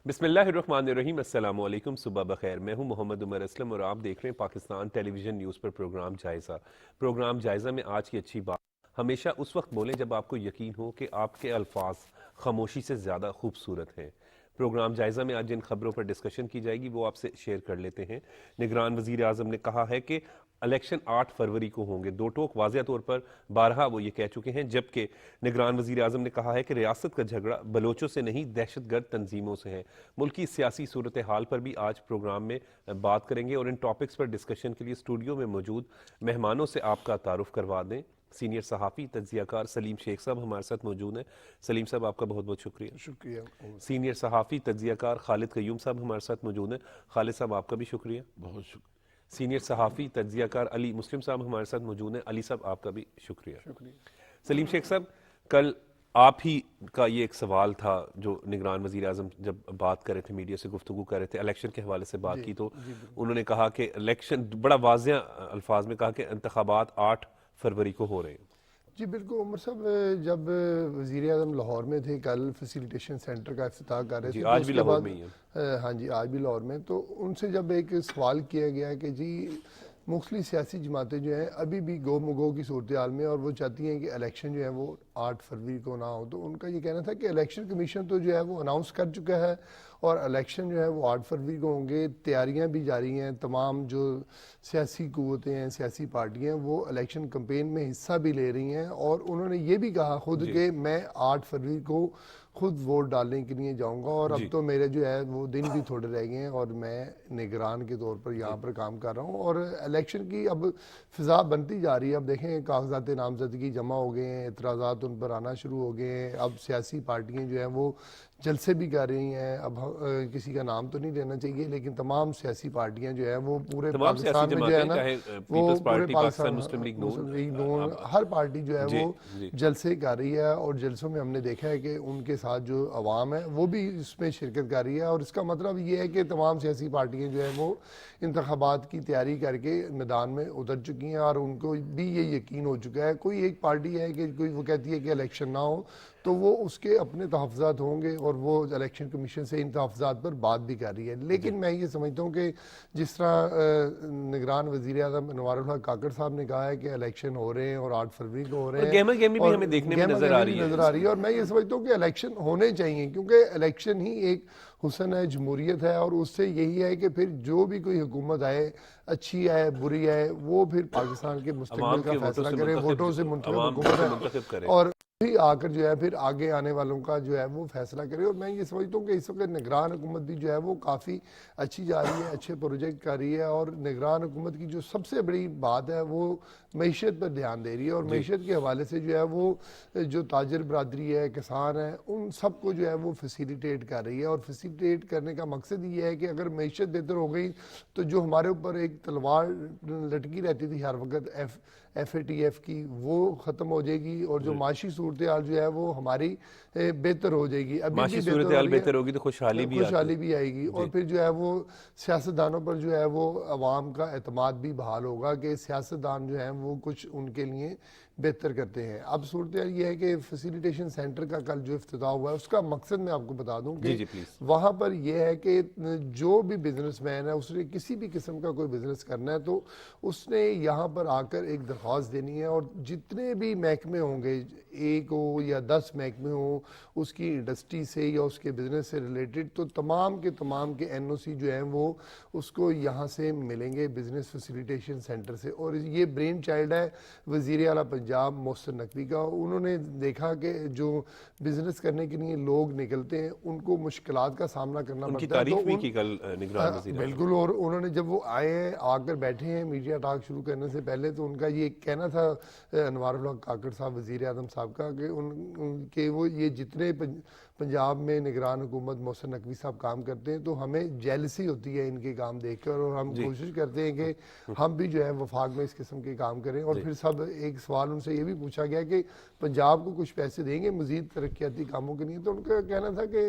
بسم اللہ الرحمن الرحیم، السلام علیکم، صبح بخیر۔ میں ہوں محمد عمر اسلم اور آپ دیکھ رہے ہیں پاکستان ٹیلی ویژن نیوز پر پروگرام جائزہ۔ پروگرام جائزہ میں آج کی اچھی بات، ہمیشہ اس وقت بولیں جب آپ کو یقین ہو کہ آپ کے الفاظ خاموشی سے زیادہ خوبصورت ہیں۔ پروگرام جائزہ میں آج جن خبروں پر ڈسکشن کی جائے گی وہ آپ سے شیئر کر لیتے ہیں۔ نگران وزیر اعظم نے کہا ہے کہ الیکشن 8 فروری کو ہوں گے۔ دو ٹوک واضح طور پر بارہا وہ یہ کہہ چکے ہیں، جبکہ نگران وزیر اعظم نے کہا ہے کہ ریاست کا جھگڑا بلوچوں سے نہیں، دہشت گرد تنظیموں سے ہے۔ ملکی سیاسی صورتحال پر بھی آج پروگرام میں بات کریں گے اور ان ٹاپکس پر ڈسکشن کے لیے اسٹوڈیو میں موجود مہمانوں سے آپ کا تعارف کروا دیں۔ سینئر صحافی تجزیہ کار سلیم شیخ صاحب ہمارے ساتھ موجود ہیں۔ سلیم صاحب آپ کا بہت بہت شکریہ۔ شکریہ۔ سینئر صحافی تجزیہ کار خالد قیوم صاحب ہمارے ساتھ موجود ہیں۔ خالد صاحب آپ کا بھی شکریہ۔ بہت شکریہ۔ سینئر صحافی تجزیہ کار علی مسلم صاحب ہمارے ساتھ موجود ہیں۔ علی صاحب آپ کا بھی شکریہ۔ سلیم شیخ صاحب، کل آپ ہی کا یہ ایک سوال تھا جو نگران وزیر اعظم جب بات کر رہے تھے، میڈیا سے گفتگو کر رہے تھے، الیکشن کے حوالے سے بات کی، تو انہوں نے کہا کہ الیکشن، بڑا واضح الفاظ میں کہا کہ انتخابات 8 فروری کو ہو رہے ہیں۔ جی بالکل عمر صاحب، جب وزیر اعظم لاہور میں تھے، کل فیسیلیٹیشن سینٹر کا افتتاح کر رہے تھے، آج بھی لاہور میں ہی ہے۔ ہاں جی، آج بھی لاہور میں، تو ان سے جب ایک سوال کیا گیا کہ جی مختلف سیاسی جماعتیں جو ہیں ابھی بھی گو مگو کی صورتحال میں، اور وہ چاہتی ہیں کہ الیکشن جو ہے وہ 8 فروری کو نہ ہو، تو ان کا یہ کہنا تھا کہ الیکشن کمیشن تو جو ہے وہ اناؤنس کر چکا ہے اور الیکشن جو ہے وہ 8 فروری کو ہوں گے۔ تیاریاں بھی جاری ہیں، تمام جو سیاسی قوتیں ہیں، سیاسی پارٹیاں، وہ الیکشن کمپین میں حصہ بھی لے رہی ہیں، اور انہوں نے یہ بھی کہا خود کہ میں 8 فروری کو خود ووٹ ڈالنے کے لیے جاؤں گا، اور اب تو میرے جو ہے وہ دن بھی تھوڑے رہ گئے ہیں اور میں نگران کے طور پر یہاں پر کام کر رہا ہوں، اور الیکشن کی اب فضا بنتی جا رہی ہے۔ اب دیکھیں کاغذات نامزدگی جمع ہو گئے ہیں، اعتراضات ان پر آنا شروع ہو گئے ہیں، اب سیاسی پارٹیاں جو ہیں وہ جلسے بھی کر رہی ہیں۔ اب کسی کا نام تو نہیں لینا چاہیے، لیکن تمام سیاسی پارٹیاں جو ہیں وہ پورے پاکستان میں جو ہے نا، وہ پورے پاکستان مسلم لیگ نون، ہر پارٹی جو ہے وہ جلسے کر رہی ہے، اور جلسوں میں ہم نے دیکھا ہے کہ ان کے ساتھ جو عوام ہے وہ بھی اس میں شرکت کر رہی ہے، اور اس کا مطلب یہ ہے کہ تمام سیاسی پارٹیاں جو ہے وہ انتخابات کی تیاری کر کے میدان میں اتر چکی ہیں، اور ان کو بھی یہ یقین ہو چکا ہے۔ کوئی ایک پارٹی ہے کہ کوئی وہ کہتی ہے کہ الیکشن نہ ہو، تو وہ اس کے اپنے تحفظات ہوں گے، اور وہ الیکشن کمیشن سے ان تحفظات پر بات بھی کر رہی ہے۔ لیکن میں یہ سمجھتا ہوں کہ جس طرح نگران وزیر اعظم انوار الحق کاکڑ صاحب نے کہا ہے کہ الیکشن ہو رہے ہیں اور 8 فروری کو ہو رہے ہیں، گہما گہمی بھی ہمیں دیکھنے میں نظر آ رہی ہے، اور میں یہ سمجھتا ہوں کہ الیکشن ہونے چاہیے، کیونکہ الیکشن ہی ایک حسن ہے، جمہوریت ہے، اور اس سے یہی ہے کہ پھر جو بھی کوئی حکومت آئے، اچھی ہے بری ہے، وہ پھر پاکستان کے مستقبل کا فیصلہ کرے، ووٹوں سے منتخب حکومت ہے، اور بھی آ کر جو ہے پھر آگے آنے والوں کا جو ہے وہ فیصلہ کرے۔ اور میں یہ سمجھتا ہوں کہ اس وقت نگران حکومت بھی جو ہے وہ کافی اچھی جا رہی ہے، اچھے پروجیکٹ کر رہی ہے، اور نگران حکومت کی جو سب سے بڑی بات ہے وہ معیشت پر دھیان دے رہی ہے، اور معیشت کے حوالے سے جو ہے وہ جو تاجر برادری ہے، کسان ہے، ان سب کو جو ہے وہ فیسیلیٹیٹ کر رہی ہے، اور فیسیلیٹیٹ کرنے کا مقصد یہ ہے کہ اگر معیشت بہتر ہو گئی تو جو ہمارے اوپر ایک تلوار لٹکی رہتی تھی ہر وقت ایف اے ٹی ایف کی، وہ ختم ہو جائے گی، اور جو معاشی صورتحال جو ہے وہ ہماری بہتر ہو جائے گی۔ ابھی معاشی صورتحال بہتر ہوگی تو خوشحالی بھی آئے گی، اور پھر جو ہے وہ سیاستدانوں پر جو ہے وہ عوام کا اعتماد بھی بحال ہوگا کہ سیاستدان جو ہیں وہ کچھ ان کے لیے بہتر کرتے ہیں۔ اب صورتحال یہ ہے کہ فیسیلیٹیشن سینٹر کا کل جو افتتاح ہوا ہے، اس کا مقصد میں آپ کو بتا دوں کہ وہاں پر یہ ہے کہ جو بھی بزنس مین ہے، اس نے کسی بھی قسم کا کوئی بزنس کرنا ہے تو اس نے یہاں پر آ کر ایک درخواست دینی ہے، اور جتنے بھی محکمے ہوں گے، 1 ہو یا 10 محکمے ہوں، اس کی انڈسٹری سے یا اس کے بزنس سے ریلیٹڈ، تو تمام کے این او سی جو ہیں وہ اس کو یہاں سے ملیں گے، بزنس فیسیلیٹیشن سینٹر سے۔ اور یہ برین چائلڈ ہے وزیر اعلیٰ پنجاب محسن نقوی کا۔ انہوں نے دیکھا کہ جو بزنس کرنے کے لیے لوگ نکلتے ہیں ان کو مشکلات کا سامنا کرنا پڑتا ہے، تعریف بھی کی کل نگران وزیر اعظم، بالکل، اور انہوں نے جب وہ آئے ہیں، آ کر بیٹھے ہیں میڈیا ٹاک شروع کرنے سے پہلے، تو ان کا یہ کہنا تھا انوار الحق کاکڑ صاحب وزیر اعظم صاحب کا کہ وہ یہ جتنے پنجاب میں نگران حکومت محسن نقوی صاحب کام کرتے ہیں تو ہمیں جیلسی ہوتی ہے ان کے کام دیکھ کر، اور ہم کوشش کرتے ہیں کہ ہم بھی جو ہے وفاق میں اس قسم کے کام کریں۔ اور پھر سب ایک سوال ان سے یہ بھی پوچھا گیا کہ پنجاب کو کچھ پیسے دیں گے مزید ترقیاتی کاموں کے لیے، تو ان کا کہنا تھا کہ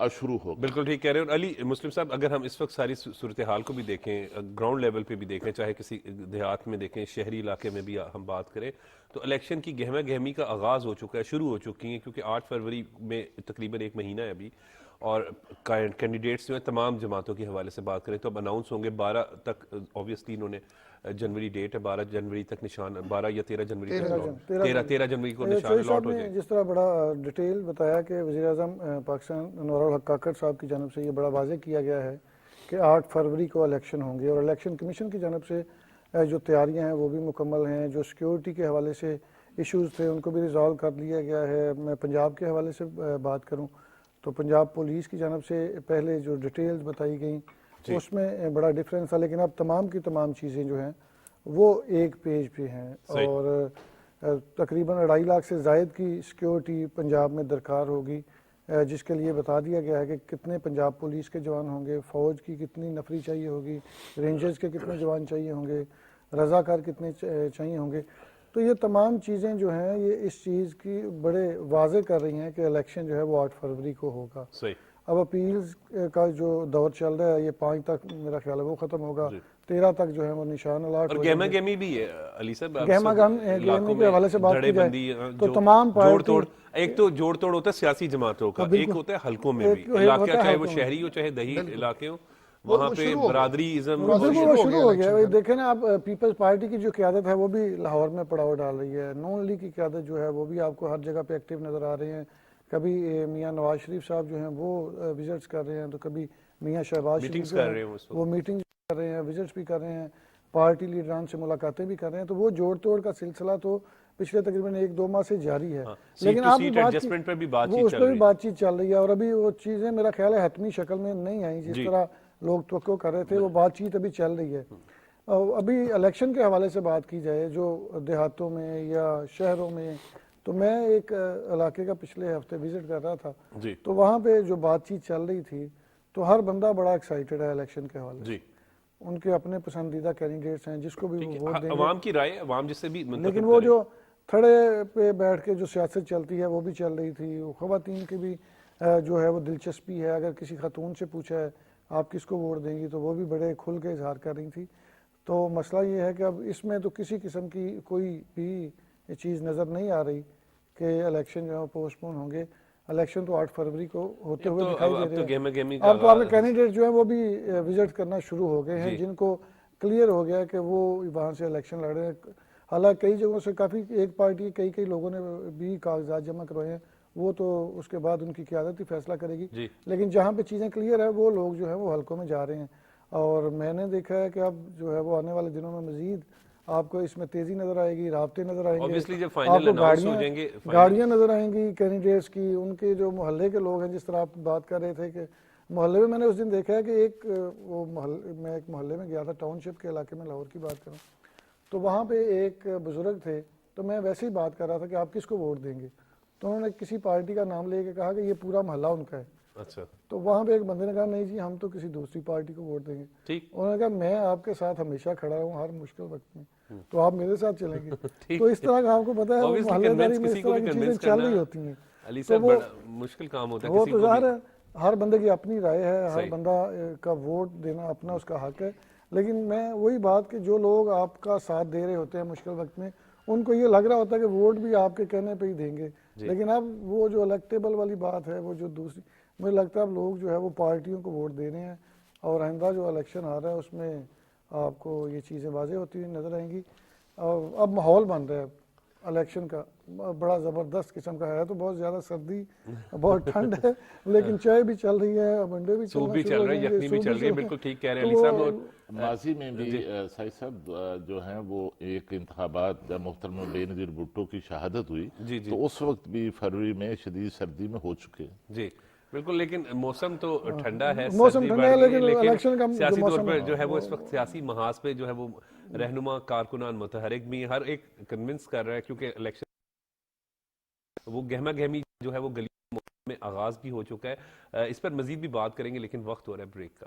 شروع ہوگا. بالکل ٹھیک کہہ رہے ہیں. اور علی مسلم صاحب اگر ہم اس وقت ساری صورتحال کو بھی دیکھیں, گراؤنڈ لیول پہ بھی دیکھیں, چاہے کسی دیہات میں دیکھیں, شہری علاقے میں بھی ہم بات کریں, تو الیکشن کی گہما گہمی کا آغاز ہو چکا ہے, شروع ہو چکی ہیں, کیونکہ 8 فروری میں تقریباً 1 مہینہ ہے ابھی, اور کینڈیڈیٹس جو ہیں تمام جماعتوں کے حوالے سے بات کریں تو اب اناؤنس ہوں گے 12 تک. اوبویسلی انہوں نے جنوری ڈیٹ ہے, 12 جنوری تک نشان, 12 یا 13 جنوری تک, 13 جنوری کو نشان الاٹ ہو جائے. جس طرح بڑا ڈیٹیل بتایا کہ وزیر اعظم پاکستان انوار الحق کاکڑ صاحب کی جانب سے یہ بڑا واضح کیا گیا ہے کہ 8 فروری کو الیکشن ہوں گے, اور الیکشن کمیشن کی جانب سے جو تیاریاں ہیں وہ بھی مکمل ہیں. جو سیکیورٹی کے حوالے سے ایشوز تھے ان کو بھی ریزالو کر لیا گیا ہے. میں پنجاب کے حوالے سے بات کروں تو پنجاب پولیس کی جانب سے پہلے جو ڈیٹیلز بتائی گئیں اس میں بڑا ڈفرینس تھا, لیکن اب تمام کی تمام چیزیں جو ہیں وہ ایک پیج پہ ہیں, اور تقریباً 2.5 لاکھ سے زائد کی سیکیورٹی پنجاب میں درکار ہوگی, جس کے لیے بتا دیا گیا ہے کہ کتنے پنجاب پولیس کے جوان ہوں گے, فوج کی کتنی نفری چاہیے ہوگی, رینجرز کے کتنے جوان چاہیے ہوں گے, رضاکار کتنے چاہیے ہوں گے. تو یہ تمام چیزیں جو ہیں یہ اس چیز کی بڑے واضح کر رہی ہیں کہ الیکشن جو ہے وہ 8 فروری کو ہوگا. اب اپیلز کا جو دور چل رہا ہے یہ 5 تک میرا خیال ہے وہ ختم ہوگا, 13 تک جو ہے وہ نشان الاٹ ہو اور گہما گہمی بھی ہے علی صاحب, گہما گہمی کے حوالے سے بات کی جائے تو تمام جوڑ توڑ, ایک تو جوڑ توڑ ہوتا ہے سیاسی جماعتوں کا, ایک ہوتا ہے حلقوں میں بھی, علاقہ چاہے وہ شہری ہو چاہے دیہی علاقے ہو, وہاں پہ برادری ازم شروع ہو گیا. دیکھیں نا آپ پیپلز پارٹی کی جو قیادت ہے وہ بھی لاہور میں پڑاؤ ڈال رہی ہے, نون لیگ کی قیادت جو ہے وہ بھی آپ کو ہر جگہ پہ ایکٹیو نظر آ رہے ہیں. کبھی میاں نواز شریف صاحب جو ہیں وہ وزٹس کر رہے ہیں, تو کبھی میاں شہباز شریف وہ میٹنگ کر رہے ہیں, وزٹس بھی کر رہے ہیں, پارٹی لیڈران سے ملاقاتیں بھی کر رہے ہیں. تو وہ جوڑ توڑ کا سلسلہ تو پچھلے تقریباً 1-2 ماہ سے جاری ہے, لیکن آپ اس پہ بھی بات چیت چل رہی ہے, اور ابھی وہ چیزیں میرا خیال ہے حتمی شکل میں نہیں آئیں جس طرح لوگ توقع کر رہے تھے. وہ بات چیت ابھی چل رہی ہے. ابھی الیکشن کے حوالے سے بات کی جائے جو دیہاتوں میں یا شہروں میں, تو میں ایک علاقے کا پچھلے ہفتے وزٹ کر رہا تھا, تو وہاں پہ جو بات چیت چل رہی تھی تو ہر بندہ بڑا ایکسائٹڈ ہے الیکشن کے حوالے سے. ان کے اپنے پسندیدہ کینڈیڈیٹس ہیں جس کو بھی وہ ووٹ دیں گے, عوام کی رائے عوام جس سے بھی, لیکن وہ جو تھڑے پہ بیٹھ کے جو سیاست چلتی ہے وہ بھی چل رہی تھی. خواتین کی بھی جو ہے وہ دلچسپی ہے, اگر کسی خاتون سے پوچھا ہے آپ کس کو ووٹ دیں گی تو وہ بھی بڑے کھل کے اظہار کر رہی تھی. تو مسئلہ یہ ہے کہ اب اس میں تو کسی قسم کی کوئی بھی چیز نظر نہیں آ رہی کہ الیکشن جو ہے پوسٹ پون ہوں گے. الیکشن تو 8 فروری کو ہوتے ہوئے دکھائی دے رہے ہیں. اب تو آپ کے کینڈیڈیٹ جو ہیں وہ بھی وزٹ کرنا شروع ہو گئے ہیں, جن کو کلیئر ہو گیا کہ وہ وہاں سے الیکشن لڑ رہے ہیں. حالانکہ کئی جگہوں سے کافی ایک پارٹی کئی لوگوں نے بھی کاغذات جمع کروائے ہیں, وہ تو اس کے بعد ان کی قیادت ہی فیصلہ کرے گی. لیکن جہاں پہ چیزیں کلیئر ہے وہ لوگ جو ہیں وہ حلقوں میں جا رہے ہیں, اور میں نے دیکھا ہے کہ اب جو ہے وہ آنے والے دنوں میں مزید آپ کو اس میں تیزی نظر آئے گی, رابطے نظر آئیں گے, آپ کو گاڑیاں نظر آئیں گی کینڈیڈیٹس کی. ان کے جو محلے کے لوگ ہیں, جس طرح آپ بات کر رہے تھے کہ محلے میں نے اس دن دیکھا ہے کہ میں ایک محلے میں گیا تھا, ٹاؤن شپ کے علاقے میں لاہور کی بات کروں, تو وہاں پہ ایک بزرگ تھے, تو میں ویسے ہی بات کر رہا تھا کہ آپ کس کو ووٹ دیں گے, تو انہوں نے کسی پارٹی کا نام لے کے کہا کہ یہ پورا محلہ ان کا ہے. اچھا. تو وہاں پہ ایک بندے نے کہا نہیں جی ہم تو کسی دوسری پارٹی کو ووٹ دیں گے. انہوں نے کہا میں آپ کے ساتھ ہمیشہ کھڑا ہوں ہر مشکل وقت میں, تو آپ میرے ساتھ چلیں گے. تو اس طرح کا آپ کو پتا ہے محلے داری میں اس طرح کی چیزیں چل رہی ہوتی ہیں. تو وہ مشکل کام ہوتا ہے, وہ تو ظاہر ہے ہر بندے کی اپنی رائے ہے, ہر بندہ کا ووٹ دینا اپنا اس کا حق ہے. لیکن میں وہی بات کہ جو لوگ آپ کا ساتھ دے رہے ہوتے ہیں مشکل وقت میں, ان کو یہ لگ رہا ہوتا ہے کہ ووٹ بھی آپ کے کہنے پہ ہی دیں گے. لیکن اب وہ جو الیکٹیبل والی بات ہے, وہ جو دوسری, مجھے لگتا ہے اب لوگ جو ہے وہ پارٹیوں کو ووٹ دے رہے ہیں, اور آئندہ جو الیکشن آ رہا ہے اس میں آپ کو یہ چیزیں واضح ہوتی ہوئی نظر آئیں گی. اور اب ماحول بن رہا ہے الیکشن کا, بڑا زبردست قسم کا ہے. تو بہت زیادہ سردی, بہت ٹھنڈ ہے, لیکن چائے بھی چل رہی ہے, انڈے بھی چل رہے ہیں, یخنی بھی چل رہی ہے. بالکل ٹھیک کہہ رہے ہیں علی صاحب. اور ماضی میں بھی سعید صاحب جو ہیں وہ ایک انتخابات جب محترم بے نظیر بھٹو کی شہادت ہوئی تو اس وقت بھی فروری میں شدید سردی میں ہو چکے. جی بالکل, لیکن موسم تو ٹھنڈا ہے, موسم ٹھنڈا ہے, لیکن سیاسی طور پر جو ہے وہ اس وقت سیاسی محاذ پہ جو ہے وہ رہنما کارکنان متحرک بھی ہر ایک کنونس کر رہا ہے, کیونکہ الیکشن وہ گہما گہمی جو ہے وہ گلی میں آغاز بھی ہو چکا ہے. اس پر مزید بھی بات کریں گے, لیکن وقت ہو رہا ہے بریک کا.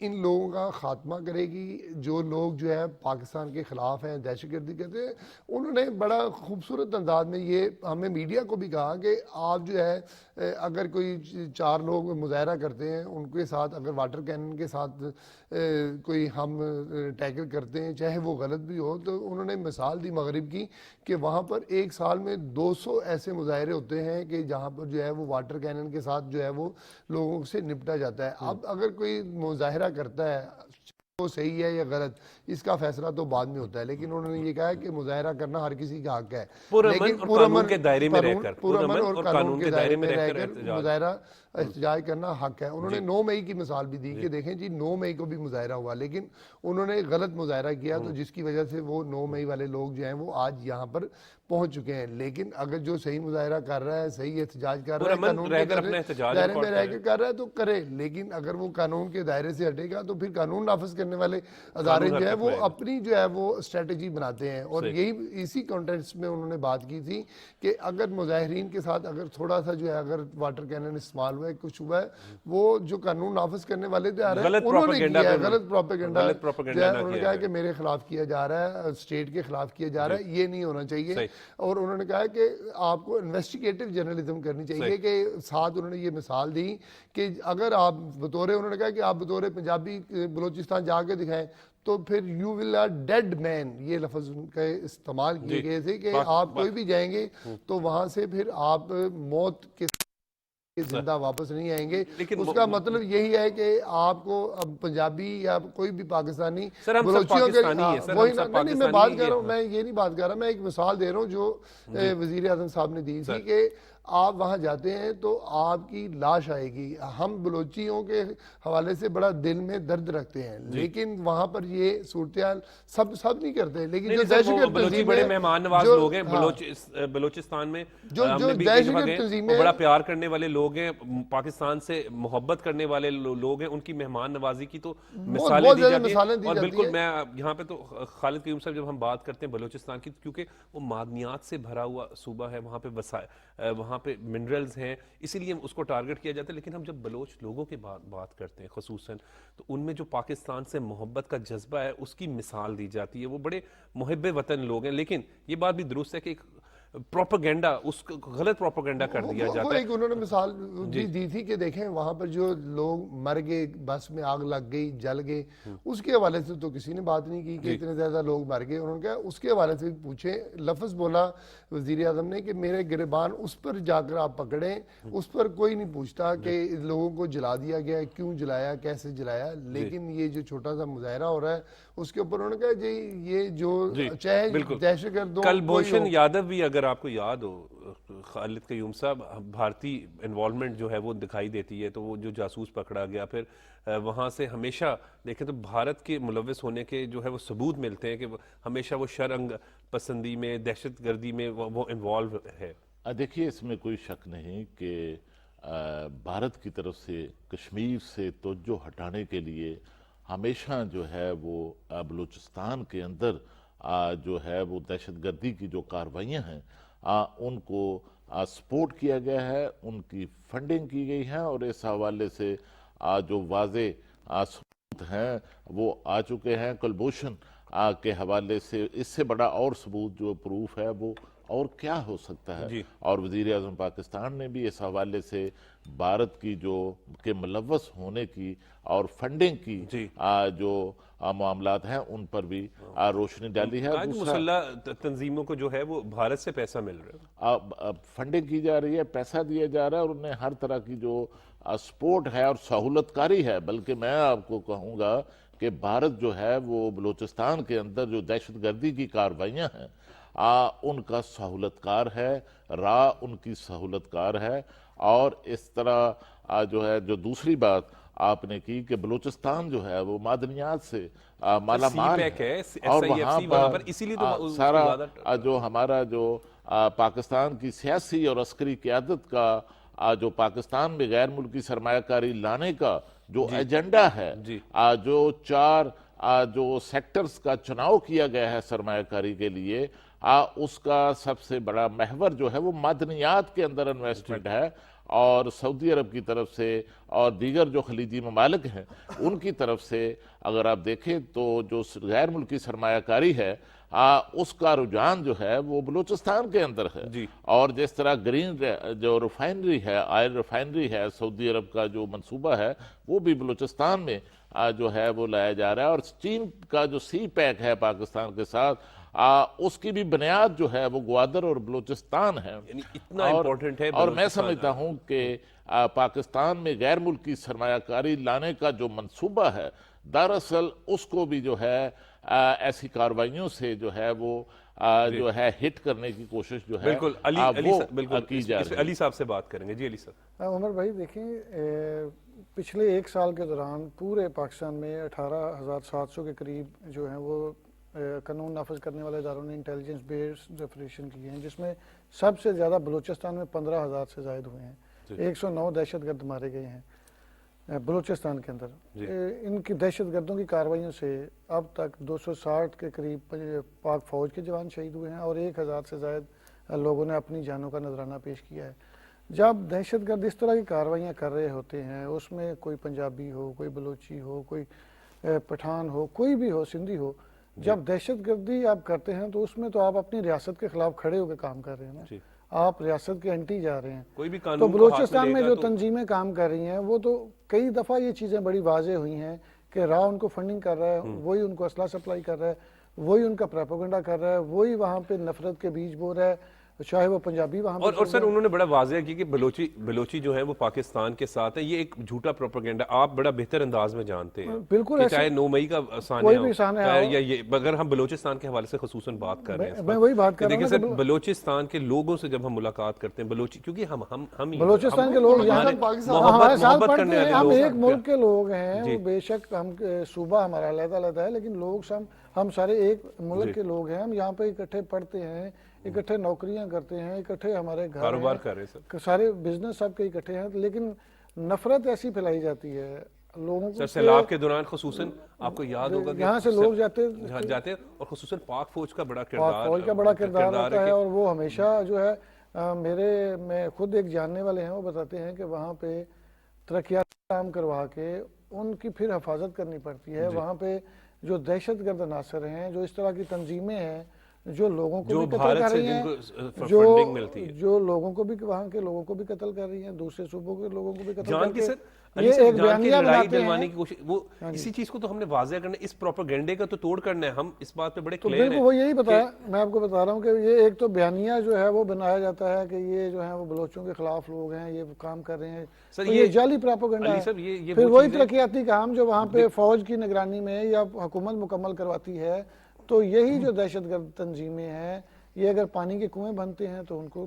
ان لوگوں کا خاتمہ کرے گی جو لوگ جو ہے پاکستان کے خلاف ہیں, دہشت گردی کرتے ہیں. انہوں نے بڑا خوبصورت انداز میں یہ ہمیں میڈیا کو بھی کہا کہ آپ جو ہے اگر کوئی 4 لوگ مظاہرہ کرتے ہیں, ان کے ساتھ اگر واٹر کینن کے ساتھ کوئی ہم ٹیکل کرتے ہیں, چاہے وہ غلط بھی ہو, تو انہوں نے مثال دی مغرب کی کہ وہاں پر ایک سال میں 200 ایسے مظاہرے ہوتے ہیں کہ جہاں پر جو ہے وہ واٹر کینن کے ساتھ جو ہے وہ لوگوں سے نپٹا جاتا ہے. اب اگر کوئی مظاہرہ کرتا ہے, وہ صحیح ہے یا غلط, اس کا فیصلہ تو بعد میں ہوتا ہے, لیکن انہوں نے یہ کہا کہ مظاہرہ کرنا ہر کسی کا حق ہے, لیکن قانون کے دائرے میں رہ کر, پرامن اور قانون کے دائرے میں رہ کر مظاہرہ احتجاج کرنا حق ہے. انہوں نے 9 مئی کی مثال بھی دی کہ دیکھیں جی 9 مئی کو بھی مظاہرہ ہوا, لیکن انہوں نے غلط مظاہرہ کیا, تو جس کی وجہ سے وہ 9 مئی والے لوگ جو ہیں وہ آج یہاں پر پہنچ چکے ہیں. لیکن اگر جو صحیح مظاہرہ کر رہا ہے, صحیح احتجاج کر رہا ہے, قانون کے دائرے میں رہ کے کر رہا ہے تو کرے, لیکن اگر وہ قانون کے دائرے سے ہٹے گا تو پھر قانون نافذ کرنے والے ادارے جو ہے وہ اپنی جو ہے وہ اسٹریٹجی بناتے ہیں. اور یہی اسی کانٹیکسٹ میں انہوں نے بات کی تھی کہ اگر مظاہرین کے ساتھ اگر تھوڑا سا جو ہے اگر واٹر کینن استعمال ہوا ہے, کچھ ہوا ہے, وہ جو قانون نافذ کرنے والے تھے انہوں نے کیا ہے غلط پروپیگنڈا, انہوں نے کہا کہ میرے خلاف کیا جا رہا ہے, اسٹیٹ کے خلاف کیا جا رہا ہے, یہ نہیں ہونا چاہیے. اور انہوں نے کہا کہ آپ کو انویسٹیگیٹو جرنلزم کرنی چاہیے, کہ ساتھ انہوں نے یہ مثال دی کہ اگر آپ بطور, انہوں نے کہا کہ آپ بطور پنجابی بلوچستان جا کے دکھائیں تو پھر یو ول آر ڈیڈ مین, یہ لفظ ان کا استعمال کیے گئے تھے کہ آپ کوئی بھی جائیں گے تو وہاں سے پھر آپ موت کے زندہ واپس نہیں آئیں گے. اس کا مطلب یہی ہے کہ آپ کو اب پنجابی یا کوئی بھی پاکستانی بلوچیوں کے وہی نہیں میں بات کر رہا ہوں, میں یہ نہیں بات کر رہا, میں ایک مثال دے رہا ہوں جو وزیر اعظم صاحب نے دی تھی کہ آپ وہاں جاتے ہیں تو آپ کی لاش آئے گی. ہم بلوچیوں کے حوالے سے بڑا دل میں درد رکھتے ہیں, لیکن وہاں پر یہ صورتحال سب نہیں کرتے, لیکن جو دہشت گرد تنظیمیں بڑے مہمان نواز لوگ ہیں بلوچستان میں, جو دہشت گرد تنظیمیں بڑا پیار کرنے والے لوگ ہیں, پاکستان سے محبت کرنے والے لوگ ہیں, ان کی مہمان نوازی کی تو مثالیں دی جاتی ہیں. اور بالکل میں یہاں پہ تو خالد قیوم صاحب, جب ہم بات کرتے ہیں بلوچستان کی, کیونکہ وہ معدنیات سے بھرا ہوا صوبہ ہے, وہاں پہ منرلز ہیں, اسی لیے اس کو ٹارگٹ کیا جاتا ہے. لیکن ہم جب بلوچ لوگوں کی بات کرتے ہیں خصوصاً, تو ان میں جو پاکستان سے محبت کا جذبہ ہے اس کی مثال دی جاتی ہے. وہ بڑے محب وطن لوگ ہیں, لیکن یہ بات بھی درست ہے کہ ایک پروپیگنڈا, اس غلط پروپیگنڈا کر دیا جاتا ہے. انہوں نے مثال دی تھی کہ دیکھیں وہاں پر جو لوگ مر گئے, بس میں آگ لگ گئی, جل گئے, اس کے حوالے سے تو کسی نے بات نہیں کی کہ اتنے زیادہ لوگ مر گئے. انہوں نے کہا اس کے حوالے سے پوچھیں, لفظ بولا وزیر اعظم نے کہ میرے گریبان اس پر جا کر آپ پکڑیں, اس پر کوئی نہیں پوچھتا کہ لوگوں کو جلا دیا گیا, کیوں جلایا, کیسے جلایا. لیکن یہ جو چھوٹا سا مظاہرہ ہو رہا ہے اس کے اوپر انہوں نے کہا جی یہ جو چاہے دہشت گردوں, کلبھوشن یادو بھی اگر آپ کو یاد ہو خالد قیوم صاحب, بھارتی انوالومنٹ جو ہے وہ دکھائی دیتی ہے. تو وہ جو جاسوس پکڑا گیا, پھر وہاں سے ہمیشہ دیکھیں تو بھارت کے ملوث ہونے کے جو ہے وہ ثبوت ملتے ہیں کہ ہمیشہ وہ شرنگ پسندی میں, دہشت گردی میں وہ انوالو ہے. دیکھیے اس میں کوئی شک نہیں کہ بھارت کی طرف سے کشمیر سے توجہ ہٹانے کے لیے ہمیشہ جو ہے وہ بلوچستان کے اندر جو ہے وہ دہشت گردی کی جو کاروائیاں ہیں ان کو سپورٹ کیا گیا ہے, ان کی فنڈنگ کی گئی ہے, اور اس حوالے سے جو واضح ثبوت ہیں وہ آ چکے ہیں. کلبھوشن کے حوالے سے اس سے بڑا اور ثبوت جو پروف ہے وہ اور کیا ہو سکتا ہے. اور وزیر اعظم پاکستان نے بھی اس حوالے سے بھارت کی جو کہ ملوث ہونے کی اور فنڈنگ کی جو معاملات ہیں ان پر بھی روشنی ڈالی ہے. آج مسلح تنظیموں کو جو ہے وہ بھارت سے پیسہ مل رہا ہے, فنڈنگ کی جا رہی ہے, پیسہ دیا جا رہا ہے, اور انہیں ہر طرح کی جو سپورٹ ہے اور سہولت کاری ہے. بلکہ میں آپ کو کہوں گا کہ بھارت جو ہے وہ بلوچستان کے اندر جو دہشت گردی کی کاروائیاں ہیں ان کا سہولت کار ہے, راہ ان کی سہولت کار ہے. اور اس طرح جو ہے جو دوسری بات آپ نے کی کہ بلوچستان جو ہے وہ معدنیات سے مالا مال ہے, اور وہاں پر سارا جو ہمارا جو پاکستان کی سیاسی اور عسکری قیادت کا جو پاکستان میں غیر ملکی سرمایہ کاری لانے کا جو ایجنڈا ہے, جو 4 جو سیکٹرز کا چناؤ کیا گیا ہے سرمایہ کاری کے لیے, اس کا سب سے بڑا محور جو ہے وہ معدنیات کے اندر انویسٹمنٹ ہے. اور سعودی عرب کی طرف سے اور دیگر جو خلیجی ممالک ہیں ان کی طرف سے اگر آپ دیکھیں تو جو غیر ملکی سرمایہ کاری ہے اس کا رجحان جو ہے وہ بلوچستان کے اندر ہے. اور جس طرح گرین جو ریفائنری ہے، آئل ریفائنری ہے، سعودی عرب کا جو منصوبہ ہے وہ بھی بلوچستان میں جو ہے وہ لایا جا رہا ہے. اور چین کا جو سی پیک ہے پاکستان کے ساتھ اس کی بھی بنیاد جو ہے وہ گوادر اور بلوچستان ہے. یعنی اتنا امپورٹنٹ ہے اور میں سمجھتا ہوں کہ پاکستان میں غیر ملکی سرمایہ کاری لانے کا جو منصوبہ ہے دراصل اس کو بھی جو ہے ایسی کارروائیوں سے جو ہے وہ جو ہے ہٹ کرنے کی کوشش جو ہے بالکل وہ کی جا رہی ہے. علی صاحب سے بات کریں گے. جی علی صاحب. عمر بھائی دیکھیں، پچھلے 1 سال کے دوران پورے پاکستان میں 18,700 کے قریب جو ہیں وہ قانون نافذ کرنے والے اداروں نے انٹیلیجنس بیسڈ آپریشن کیے ہیں، جس میں سب سے زیادہ بلوچستان میں 15,000 سے زائد ہوئے ہیں. 109 دہشت گرد مارے گئے ہیں بلوچستان کے اندر. ان کی دہشت گردوں کی کارروائیوں سے اب تک 260 کے قریب پاک فوج کے جوان شہید ہوئے ہیں اور 1,000 سے زائد لوگوں نے اپنی جانوں کا نذرانہ پیش کیا ہے. جب دہشت گرد اس طرح کی کارروائیاں کر رہے ہوتے ہیں، اس میں کوئی پنجابی ہو، کوئی بلوچی ہو، کوئی پٹھان ہو، کوئی بھی ہو، سندھی ہو، جب دہشت گردی آپ کرتے ہیں تو اس میں تو آپ اپنی ریاست کے خلاف کھڑے ہو کے کام کر رہے ہیں نا، آپ ریاست کے انٹی جا رہے ہیں. کوئی بھی تو قانون بلوچستان میں جو تنظیمیں کام کر رہی ہیں وہ تو کئی دفعہ یہ چیزیں بڑی واضح ہوئی ہیں کہ راہ ان کو فنڈنگ کر رہا ہے، وہی ان کو اسلحہ سپلائی کر رہا ہے، وہی ان کا پروپیگنڈا کر رہا ہے، وہی وہاں پہ نفرت کے بیج بو رہا ہے، چاہے وہ پنجابی وہاں اور سر انہوں نے بڑا واضح کیا کہ بلوچی جو ہے وہ پاکستان کے ساتھ ہے. یہ ایک جھوٹا پروپیگنڈا آپ بڑا بہتر انداز میں جانتے ہیں. بالکل چاہے 9 مئی کا سانحہ ہو یا یہ، اگر ہم بلوچستان کے حوالے سے خصوصاً بات کر رہے ہیں، میں وہی بات کر رہا ہوں. دیکھیں سر، بلوچستان کے لوگوں سے جب ہم ملاقات کرتے ہیں کیونکہ ہم بلوچستان کے لوگ یہاں ہمارے ساتھ پڑھتے ہیں، ہم ایک ملک کے لوگ ہیں. وہ بے شک ہم صوبہ ہمارا علیحدہ علیحدہ ہے، لیکن لوگ ہم سارے ایک ملک کے لوگ ہیں. ہم یہاں پہ اکٹھے پڑھتے ہیں، اکٹھے نوکریاں کرتے ہیں، اکٹھے ہمارے گھر کاروبار کر رہے ہیں، سارے بزنس سب کے اکٹھے ہیں. لیکن نفرت ایسی پھیلائی جاتی ہے لوگوں کو. سیلاب کے دوران خصوصاً آپ کو یاد ہوگا کہ یہاں سے لوگ جاتے ہیں اور خصوصاً پاک فوج کا بڑا کردار ہوتا ہے. اور وہ ہمیشہ جو ہے میں خود ایک جاننے والے ہیں، وہ بتاتے ہیں کہ وہاں پہ ترقیاتی کام کروا کے ان کی پھر حفاظت کرنی پڑتی ہے. وہاں پہ جو دہشت گرد عناصر ہیں، جو اس طرح کی تنظیمیں ہیں جو لوگوں کو بھی قتل کر رہی ہیں، جو لوگوں کو بھی وہاں کے لوگوں کو بھی قتل کر رہی ہیں، دوسرے صوبوں کے لوگوں کو بھی قتل کر کے یہ ایک بیانیہ بناتے ہیں. وہ اسی چیز کو تو ہم نے واضح کرنا ہے، اس پروپیگنڈے کا تو توڑ کرنا ہے. ہم اس بات پہ بڑے کلیئر ہیں. بالکل وہ یہی بتایا، میں آپ کو بتا رہا ہوں کہ یہ ایک تو بیانیہ جو ہے وہ بنایا جاتا ہے کہ یہ جو ہیں وہ بلوچوں کے خلاف لوگ ہیں، یہ کام کر رہے ہیں. یہ جعلی پروپیگنڈا ہے. پھر وہی ترقیاتی کام جو وہاں پہ فوج کی نگرانی میں یا حکومت مکمل کرواتی ہے. تو یہی جو دہشت گرد تنظیمیں ہیں، یہ اگر پانی کے کنویں بنتے ہیں تو ان کو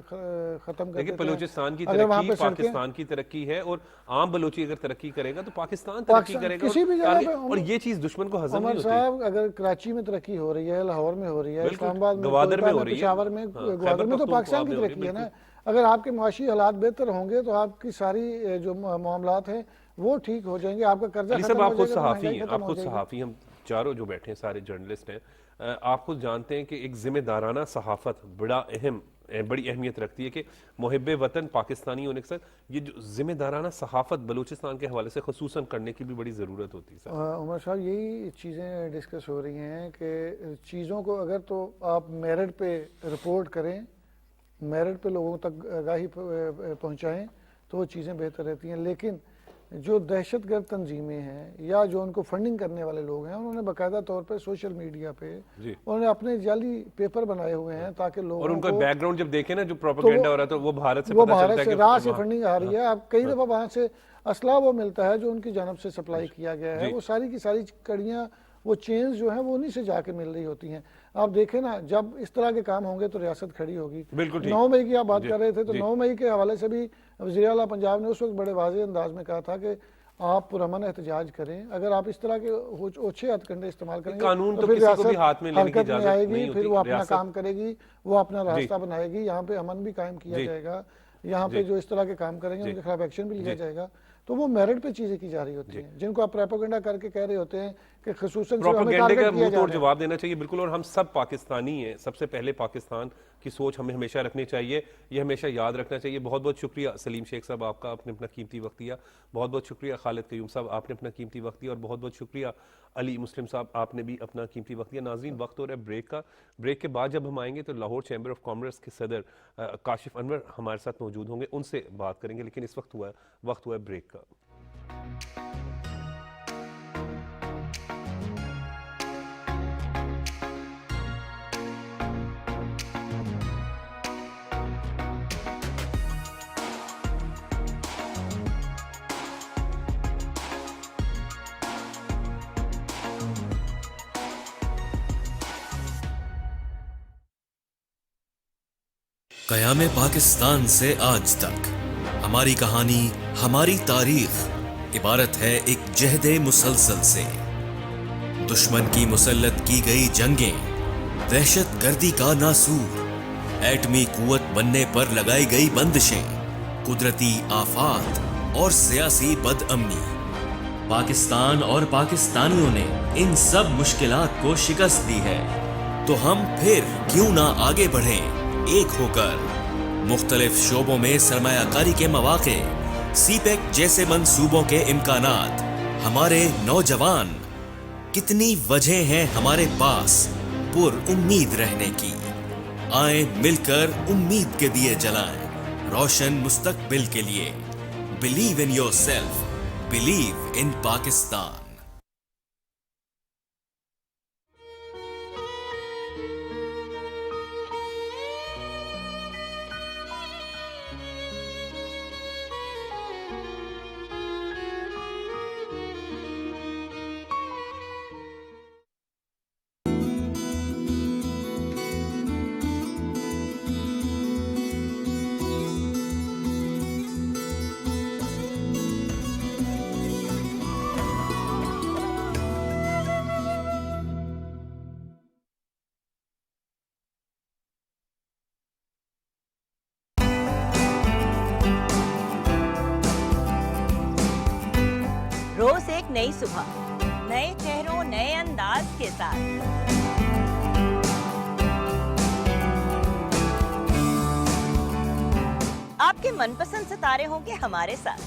ختم کر دیتے ہیں. بلوچستان کی ترقی پاکستان کی ترقی ہے، اور عام بلوچی اگر ترقی کرے گا تو پاکستان ترقی کرے گا. کسی بھی جگہ پہ اور یہ چیز دشمن کو ہضم نہیں عمر ہوتی. صاحب اگر کراچی میں ترقی ہو رہی ہے، لاہور میں ہو رہی ہے، اسلام آباد میں، گوادر میں ہو رہی ہے، پشاور میں، گوادر میں، تو پاکستان کی ترقی ہے نا. اگر آپ کے معاشی حالات بہتر ہوں گے تو آپ کی ساری جو معاملات ہیں وہ ٹھیک ہو جائیں گے. آپ کا قرضہ ختم ہو جائے گا. آپ خود صحافی ہیں، آپ خود صحافی، ہم چاروں جو بیٹھے ہیں سارے جرنلسٹ ہیں. آپ خود جانتے ہیں کہ ایک ذمہ دارانہ صحافت بڑی اہمیت رکھتی ہے کہ محب وطن پاکستانی ہونے کے ساتھ یہ جو ذمہ دارانہ صحافت بلوچستان کے حوالے سے خصوصاً کرنے کی بھی بڑی ضرورت ہوتی ہے. عمر صاحب یہی چیزیں ڈسکس ہو رہی ہیں کہ چیزوں کو اگر تو آپ میرٹ پہ رپورٹ کریں، میرٹ پہ لوگوں تک آگاہی پہنچائیں تو وہ چیزیں بہتر رہتی ہیں. لیکن جو دہشت گرد تنظیمیں ہیں یا جو ان کو فنڈنگ کرنے والے لوگ ہیں، انہوں نے باقاعدہ طور پہ سوشل میڈیا پہ انہوں نے اپنے جعلی پیپر بنائے ہوئے ہیں تاکہ لوگوں کو، اور ان کا بیک گراؤنڈ جب دیکھیں نا جو پروپیگنڈا ہو رہا ہے تو وہ بھارت سے راہ سے فنڈنگ آ رہی ہے. اب کئی دفعہ وہاں سے اسلحہ وہ ملتا ہے جو ان کی جانب سے سپلائی کیا گیا ہے. وہ ساری کی ساری کڑیاں، وہ چینز جو ہیں وہ انہی سے جا کے مل رہی ہوتی ہیں. آپ دیکھیں نا، جب اس طرح کے کام ہوں گے تو ریاست کھڑی ہوگی. 9 مئی کی آپ بات کر رہے تھے تو 9 مئی کے حوالے سے بھی وزیر اعلیٰ پنجاب نے اس وقت بڑے واضح انداز میں کہا تھا کہ آپ پرامن احتجاج کریں. اگر آپ اس طرح کے اوچھے ہتھ کنڈے استعمال کریں گے تو پھر ریاست حرکت میں آئے گی، پھر وہ اپنا کام کرے گی، وہ اپنا راستہ بنائے گی. یہاں پہ امن بھی قائم کیا جائے گا. یہاں پہ جو اس طرح کے کام کریں گے ان کے خلاف ایکشن بھی لیا جائے گا. تو وہ میرٹ پہ چیزیں کی جا رہی ہوتی ہیں جن کو آپ پروپیگنڈا کر کے کہہ رہے ہوتے ہیں کہ خصوصاً پروپیگنڈے کا منہ توڑ جواب دینا چاہیے. بالکل. اور ہم سب پاکستانی ہیں، سب سے پہلے پاکستان کی سوچ ہمیں ہمیشہ رکھنی چاہیے, یہ ہمیشہ یاد رکھنا چاہیے. بہت بہت شکریہ سلیم شیخ صاحب آپ کا, آپ نے اپنا قیمتی وقت دیا. بہت بہت شکریہ خالد قیوم صاحب, آپ نے اپنا قیمتی وقت دیا. اور بہت بہت شکریہ علی مسلم صاحب, آپ نے بھی اپنا قیمتی وقت دیا. ناظرین وقت ہو رہا ہے بریک کا. بریک کے بعد جب ہم آئیں گے تو لاہور چیمبر آف کامرس کے صدر کاشف انور ہمارے ساتھ موجود ہوں گے, ان سے بات کریں گے. لیکن اس وقت وقت ہوا ہے بریک کا. قیام پاکستان سے آج تک ہماری کہانی, ہماری تاریخ عبارت ہے ایک جہد مسلسل سے. دشمن کی مسلط کی گئی جنگیں, دہشت گردی کا ناسور, ایٹمی قوت بننے پر لگائی گئی بندشیں, قدرتی آفات اور سیاسی بد امنی. پاکستان اور پاکستانیوں نے ان سب مشکلات کو شکست دی ہے, تو ہم پھر کیوں نہ آگے بڑھیں ایک ہو کر. مختلف شعبوں میں سرمایہ کاری کے مواقع, سی پیک جیسے منصوبوں کے امکانات, ہمارے نوجوان, کتنی وجہیں ہیں ہمارے پاس پر امید رہنے کی. آئیں مل کر امید کے دیے جلائیں روشن مستقبل کے لیے. Believe in yourself, believe in Pakistan. روز ایک نئی صبح, نئے چہروں, نئے انداز کے ساتھ. آپ کے من پسند ستارے ہوں گے ہمارے ساتھ.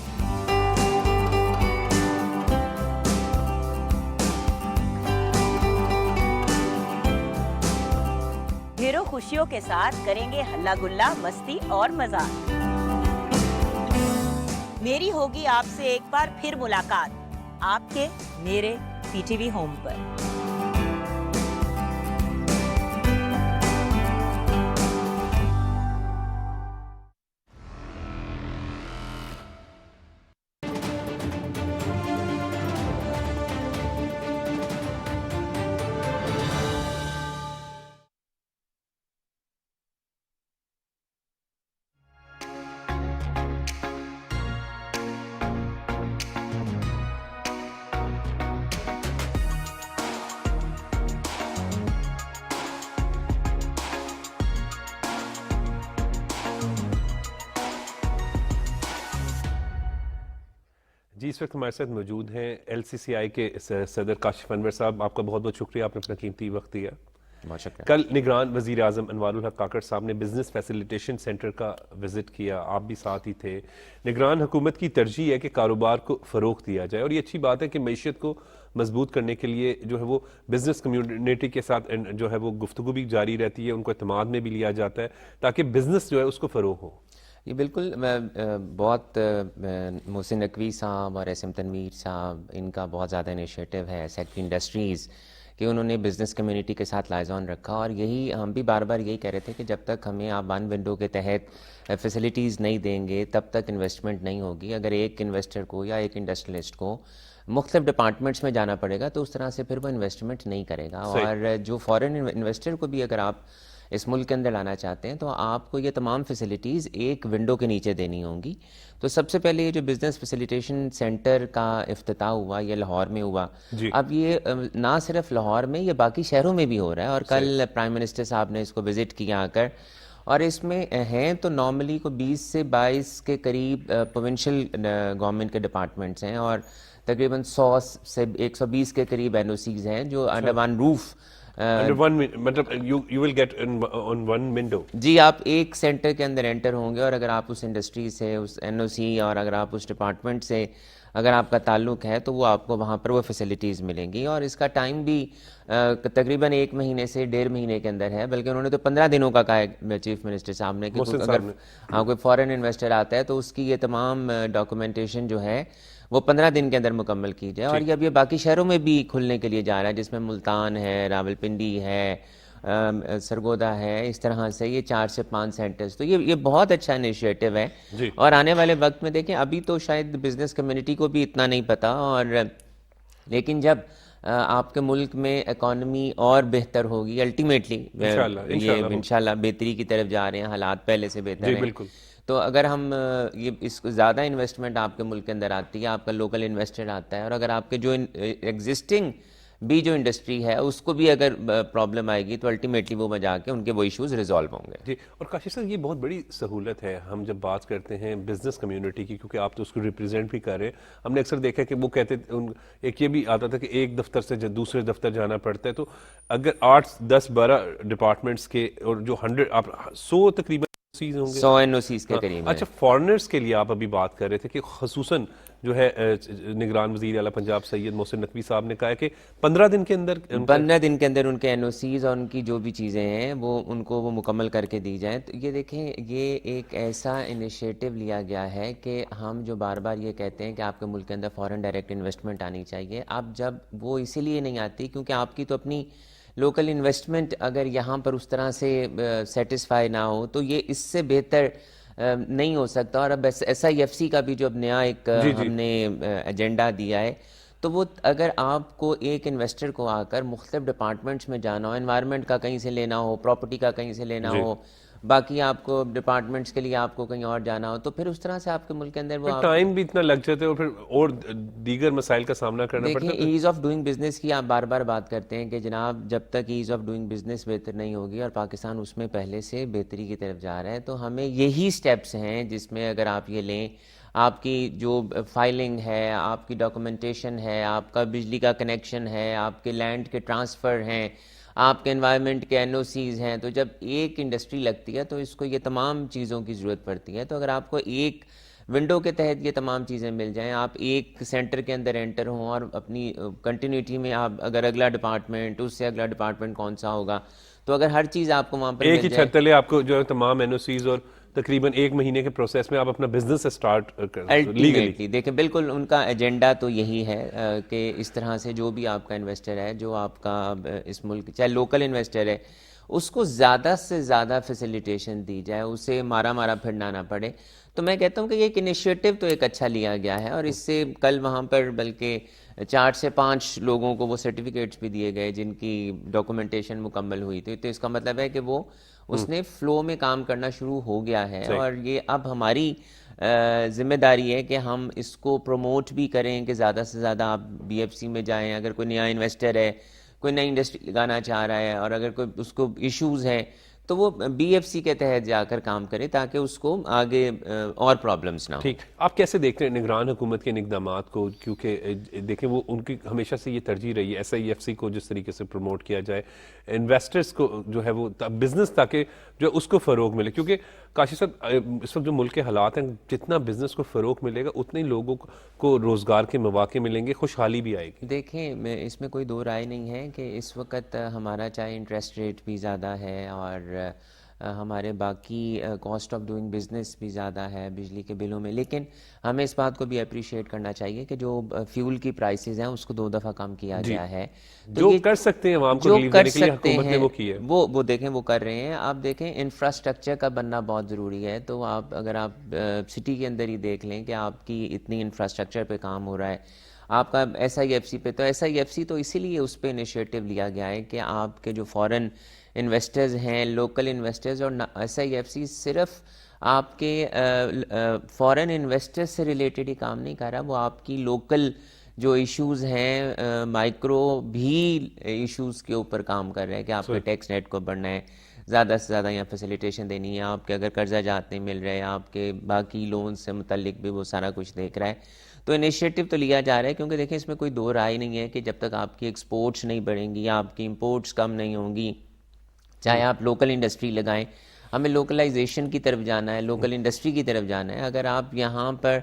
ڈھیروں خوشیوں کے ساتھ کریں گے ہلا گلا, مستی اور مزاق. میری ہوگی آپ سے ایک بار پھر ملاقات, آپ کے میرے پی ٹی وی ہوم پر. جی اس وقت ہمارے ساتھ موجود ہیں ایل سی سی آئی کے صدر کاشف انور صاحب. آپ کا بہت بہت شکریہ, آپ نے اپنا قیمتی وقت دیا. کل نگران وزیر اعظم انوار الحق کاکڑ صاحب نے بزنس فیسیلیٹیشن سینٹر کا وزٹ کیا, آپ بھی ساتھ ہی تھے. نگران حکومت کی ترجیح ہے کہ کاروبار کو فروغ دیا جائے, اور یہ اچھی بات ہے کہ معیشت کو مضبوط کرنے کے لیے جو ہے وہ بزنس کمیونٹی کے ساتھ جو ہے وہ گفتگو بھی جاری رہتی ہے, ان کو اعتماد میں بھی لیا جاتا ہے تاکہ بزنس جو ہے اس کو فروغ ہو. یہ بالکل بہت محسن نقوی صاحب اور ایس ایم تنویر صاحب, ان کا بہت زیادہ انیشیٹو ہے سیکٹری انڈسٹریز کہ انہوں نے بزنس کمیونٹی کے ساتھ لائزون رکھا. اور یہی ہم بھی بار بار یہی کہہ رہے تھے کہ جب تک ہمیں آپ ون ونڈو کے تحت فیسلٹیز نہیں دیں گے تب تک انویسٹمنٹ نہیں ہوگی. اگر ایک انویسٹر کو یا ایک انڈسٹریلسٹ کو مختلف ڈپارٹمنٹس میں جانا پڑے گا تو اس طرح سے پھر وہ انویسٹمنٹ نہیں کرے گا. اور جو فارن انویسٹر کو بھی اگر آپ اس ملک کے اندر لانا چاہتے ہیں تو آپ کو یہ تمام فیسلٹیز ایک ونڈو کے نیچے دینی ہوں گی. تو سب سے پہلے یہ جو بزنس فیسیلیٹیشن سینٹر کا افتتاح ہوا یہ لاہور میں ہوا. اب یہ نہ صرف لاہور میں, یہ باقی شہروں میں بھی ہو رہا ہے. اور کل پرائم منسٹر صاحب نے اس کو وزٹ کیا آ کر, اور اس میں ہیں تو نارملی کو 20 سے 22 کے قریب پروونشل گورنمنٹ کے ڈپارٹمنٹس ہیں, اور تقریباً 100 سے 120 کے قریب این او سیز ہیں جو under one roof Under one مطلب you will get on one window. جی آپ ایک سینٹر کے اندر انٹر ہوں گے اور اگر آپ اس انڈسٹری سے اس NOC اور اگر آپ اس ڈپارٹمنٹ سے اگر آپ کا تعلق ہے تو وہ آپ کو وہاں پر وہ فیسلٹیز ملیں گی. اور اس کا ٹائم بھی تقریباً 1 مہینے سے 1.5 مہینے کے اندر ہے, بلکہ انہوں نے تو 15 دنوں کا کہا ہے چیف منسٹر صاحب نے کہ اگر کوئی فارن انویسٹر آتا ہے تو اس کی یہ تمام ڈاکومنٹیشن جو ہے وہ 15 دن کے اندر مکمل کی جائے. اور اب یہ باقی شہروں میں بھی کھلنے کے لیے جا رہا ہے, جس میں ملتان ہے, راولپنڈی ہے, سرگودا ہے, اس طرح سے یہ 4 سے 5 سینٹرز. تو یہ بہت اچھا انیشیٹو ہے. اور آنے والے وقت میں دیکھیں ابھی تو شاید بزنس کمیونٹی کو بھی اتنا نہیں پتا, اور لیکن جب آپ کے ملک میں اکانومی اور بہتر ہوگی الٹیمیٹلی, یہ انشاءاللہ بہتری کی طرف جا رہے ہیں, حالات پہلے سے بہتر ہیں. تو اگر ہم یہ اس کو زیادہ انویسٹمنٹ آپ کے ملک کے اندر آتی ہے, آپ کا لوکل انویسٹر آتا ہے, اور اگر آپ کے جو ایگزسٹنگ بھی جو انڈسٹری ہے اس کو بھی اگر پرابلم آئے گی تو الٹیمیٹلی وہ بجا کے ان کے وہ ایشوز ریزالو ہوں گے. جی, اور کاشف صاحب یہ بہت بڑی سہولت ہے ہم جب بات کرتے ہیں بزنس کمیونٹی کی, کیونکہ آپ تو اس کو ریپرزینٹ بھی کر رہے ہیں. ہم نے اکثر دیکھا کہ وہ کہتے ایک یہ بھی آتا تھا کہ ایک دفتر سے دوسرے دفتر جانا پڑتا ہے, تو اگر 8 10 12 ڈپارٹمنٹس کے اور جو 100 تقریباً 100 NOCs کے قریب. اچھا, فارنرز کے لیے آپ ابھی بات کر رہے تھے کہ خصوصاً جو ہے نگران وزیر اعلیٰ پنجاب سید محسن نقوی صاحب نے کہا ہے کہ 15 دن کے اندر ان کے NOCs اور ان کی جو بھی چیزیں ہیں وہ ان کو وہ مکمل کر کے دی جائیں. تو یہ دیکھیں یہ ایک ایسا انیشیٹو لیا گیا ہے کہ ہم جو بار بار یہ کہتے ہیں کہ آپ کے ملک کے اندر فورن ڈائریکٹ انویسٹمنٹ آنی چاہیے, اب جب وہ اسی لیے نہیں آتی کیونکہ آپ کی تو اپنی لوکل انویسٹمنٹ اگر یہاں پر اس طرح سے سیٹسفائی نہ ہو تو یہ اس سے بہتر نہیں ہو سکتا. اور اب SIFC کا بھی جو اب نیا ایک ہم نے ایجنڈا دیا ہے, تو وہ اگر آپ کو ایک انویسٹر کو آ کر مختلف ڈپارٹمنٹس میں جانا ہو, انوائرمنٹ کا کہیں سے لینا ہو, پراپرٹی کا کہیں سے لینا ہو, باقی آپ کو ڈپارٹمنٹس کے لیے آپ کو کہیں اور جانا ہو, تو پھر اس طرح سے آپ کے ملک کے اندر وہ ٹائم بھی اتنا لگ جاتا ہے اور پھر اور دیگر مسائل کا سامنا کرنا پڑتا ہے. دیکھیں ایز آف ڈوئنگ بزنس کی آپ بار بار بات کرتے ہیں کہ جناب جب تک ایز آف ڈوئنگ بزنس بہتر نہیں ہوگی, اور پاکستان اس میں پہلے سے بہتری کی طرف جا رہا ہے, تو ہمیں یہی سٹیپس ہیں جس میں اگر آپ یہ لیں, آپ کی جو فائلنگ ہے, آپ کی ڈاکومنٹیشن ہے, آپ کا بجلی کا کنیکشن ہے, آپ کے لینڈ کے ٹرانسفر ہیں, آپ کے انوائرمنٹ کے NOCs ہیں, تو جب ایک انڈسٹری لگتی ہے تو اس کو یہ تمام چیزوں کی ضرورت پڑتی ہے. تو اگر آپ کو ایک ونڈو کے تحت یہ تمام چیزیں مل جائیں, آپ ایک سینٹر کے اندر انٹر ہوں اور اپنی کنٹینیوٹی میں آپ اگر اگلا ڈپارٹمنٹ اس سے اگلا ڈپارٹمنٹ کون سا ہوگا, تو اگر ہر چیز آپ کو وہاں پر ایک ہی چھت تلے آپ کو جو ہے تمام NOCs اور تقریباً 1 مہینے کے پروسیس میں آپ اپنا بزنس اسٹارٹ لیگلی. دیکھیں بالکل ان کا ایجنڈا تو یہی ہے کہ اس طرح سے جو بھی آپ کا انویسٹر ہے, جو آپ کا اس ملک چاہے لوکل انویسٹر ہے, اس کو زیادہ سے زیادہ فیسیلیٹیشن دی جائے, اسے مارا پھرنا نہ پڑے. تو میں کہتا ہوں کہ یہ ایک انیشیٹو تو ایک اچھا لیا گیا ہے, اور اس سے کل وہاں پر بلکہ 4 سے 5 لوگوں کو وہ سرٹیفکیٹس بھی دیے گئے جن کی ڈاکومنٹیشن مکمل ہوئی تھی. تو اس کا مطلب ہے کہ وہ اس نے فلو میں کام کرنا شروع ہو گیا ہے, اور یہ اب ہماری ذمہ داری ہے کہ ہم اس کو پروموٹ بھی کریں کہ زیادہ سے زیادہ آپ BFC میں جائیں. اگر کوئی نیا انویسٹر ہے, کوئی نئی انڈسٹری لگانا چاہ رہا ہے, اور اگر کوئی اس کو ایشوز ہیں تو وہ BFC کے تحت جا کر کام کرے تاکہ اس کو آگے اور پرابلمز نہ ہوں. ٹھیک, آپ کیسے دیکھتے ہیں نگران حکومت کے اقدامات کو, کیونکہ دیکھیں وہ ان کی ہمیشہ سے یہ ترجیح رہی ہے SIFC کو جس طریقے سے پروموٹ کیا جائے, انویسٹرز کو جو ہے وہ بزنس تاکہ جو اس کو فروغ ملے, کیونکہ کاشف صاحب اس وقت جو ملک کے حالات ہیں, جتنا بزنس کو فروغ ملے گا اتنے ہی لوگوں کو روزگار کے مواقع ملیں گے, خوشحالی بھی آئے گی. دیکھیں اس میں کوئی دو رائے نہیں ہے کہ اس وقت ہمارا چاہے انٹرسٹ ریٹ بھی زیادہ ہے اور ہمارے باقی کاسٹ آف ڈوئنگ بزنس بھی زیادہ ہے بجلی کے بلوں میں, لیکن ہمیں اس بات کو بھی اپریشیٹ کرنا چاہیے کہ جو فیول کی پرائسز ہیں اس کو 2 دفعہ کم کیا گیا ہے. جو کر سکتے ہیں عوام کو ریلیف دینے کے لیے حکومت نے وہ کی ہے, وہ دیکھیں وہ کر رہے ہیں. آپ دیکھیں انفراسٹرکچر کا بننا بہت ضروری ہے. تو آپ اگر آپ سٹی کے اندر ہی دیکھ لیں کہ آپ کی اتنی انفراسٹرکچر پہ کام ہو رہا ہے, آپ کا SIFC پہ, تو SIFC تو اسی لیے اس پہ انیشیٹو لیا گیا ہے کہ آپ کے جو فورن انویسٹرز ہیں, لوکل انویسٹرز, اور SIFC صرف آپ کے فورن انویسٹرز سے ریلیٹڈ ہی کام نہیں کر رہا, وہ آپ کی لوکل جو ایشوز ہیں, مائکرو بھی ایشوز کے اوپر کام کر رہے ہیں کہ آپ کے ٹیکس نیٹ کو بڑھنا ہے, زیادہ سے زیادہ یہاں فیسیلیٹیشن دینی ہے. آپ کے اگر قرضہ جات نہیں مل رہے, آپ کے باقی لون سے متعلق بھی وہ سارا کچھ دیکھ رہا ہے. تو انیشیٹو تو لیا جا رہا ہے, کیونکہ دیکھیں اس میں کوئی دو رائے نہیں ہے کہ جب تک آپ کی ایکسپورٹس نہیں بڑھیں گی, آپ کی امپورٹس کم نہیں ہوں گی, چاہے آپ لوکل انڈسٹری لگائیں. ہمیں لوکلائزیشن کی طرف جانا ہے, لوکل انڈسٹری کی طرف جانا ہے. اگر آپ یہاں پر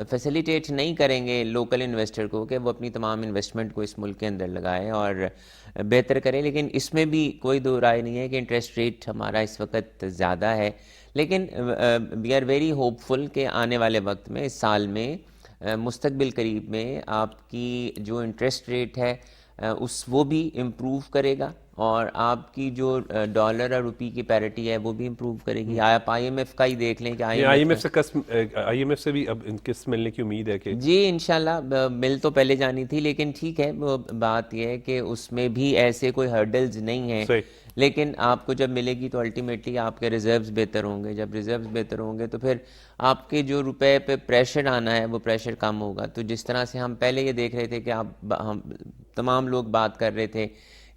فیسیلیٹیٹ نہیں کریں گے لوکل انویسٹر کو کہ وہ اپنی تمام انویسٹمنٹ کو اس ملک کے اندر لگائے اور بہتر کرے, لیکن اس میں بھی کوئی دو رائے نہیں ہے کہ انٹرسٹ ریٹ ہمارا اس وقت زیادہ ہے. لیکن وی آر ویری ہوپ فل کہ آنے والے وقت میں, اس سال میں, مستقبل قریب میں آپ کی جو انٹرسٹ ریٹ ہے وہ بھی امپروو کرے گا, اور آپ کی جو ڈالر اور روپی کی پیرٹی ہے وہ بھی امپروو کرے گی. آپ آئی ایم ایف کا ہی دیکھ لیں کہ آئی ایم ایف سے بھی اب قسط ملنے کی امید ہے کہ جی انشاءاللہ مل تو پہلے جانی تھی, لیکن ٹھیک ہے, وہ بات یہ ہے کہ اس میں بھی ایسے کوئی ہرڈلز نہیں ہیں. لیکن آپ کو جب ملے گی تو الٹیمیٹلی آپ کے ریزروز بہتر ہوں گے. جب ریزروز بہتر ہوں گے تو پھر آپ کے جو روپے پہ پریشر آنا ہے وہ پریشر کم ہوگا. تو جس طرح سے ہم پہلے یہ دیکھ رہے تھے کہ ہم تمام لوگ بات کر رہے تھے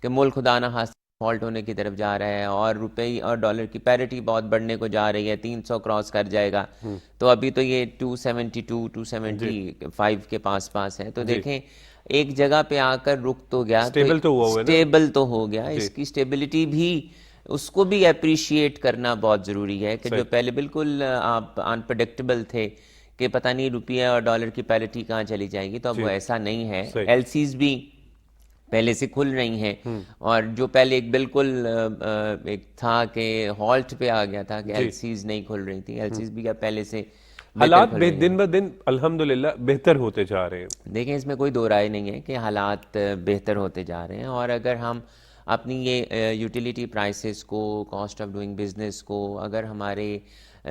کہ ملک خدا نہ خواستہ فالٹ ہونے کی طرف جا رہا ہے اور روپے اور ڈالر کی پیرٹی بہت بڑھنے کو جا رہی ہے, 300 کراس کر جائے گا, تو ابھی تو یہ 272 275 کے پاس ہے. تو دیکھیں ایک جگہ پہ آ کر رک تو گیا, اسٹیبل تو ہو گیا. اس کی اسٹیبلٹی بھی, اس کو بھی اپریشیٹ کرنا بہت ضروری ہے کہ جو پہلے بالکل آپ انپریڈکٹیبل تھے کہ پتہ نہیں روپیہ اور ڈالر کی پیرٹی کہاں چلی جائے گی, تو اب وہ ایسا نہیں ہے. ایل سیز بھی پہلے سے کھل رہی ہیں, اور جو پہلے ایک بالکل ایک تھا کہ ہالٹ پہ آ گیا تھا کہ ایل سیز نہیں کھل رہی تھی, ایل سیز بھی اب پہلے سے حالات دن بہ دن الحمدللہ بہتر ہوتے جا رہے ہیں. دیکھیں اس میں کوئی دو رائے نہیں ہے کہ حالات بہتر ہوتے جا رہے ہیں, اور اگر ہم اپنی یہ یوٹیلیٹی پرائسز کو, کاسٹ آف ڈوئنگ بزنس کو, اگر ہمارے